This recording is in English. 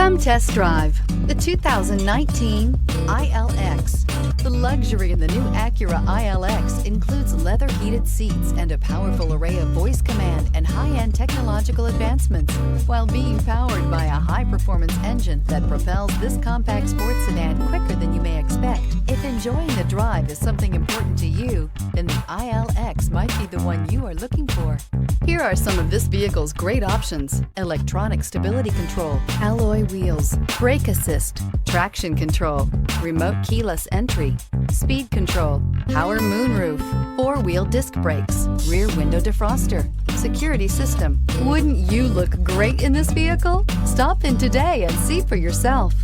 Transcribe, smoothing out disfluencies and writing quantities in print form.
Come test drive the 2019 ILX. The luxury in the new Acura ILX includes leather heated seats and a powerful array of voice command and high-end technological advancements, while being powered by a high-performance engine that propels this compact sports sedan quicker than you may expect. If enjoying the drive is something important to you, then the ILX might be the one you are looking for. Here are some of this vehicle's great options: electronic stability control, alloy wheels, brake assist, traction control, remote keyless entry, speed control, power moonroof, four-wheel disc brakes, rear window defroster, security system. Wouldn't you look great in this vehicle? Stop in today and see for yourself.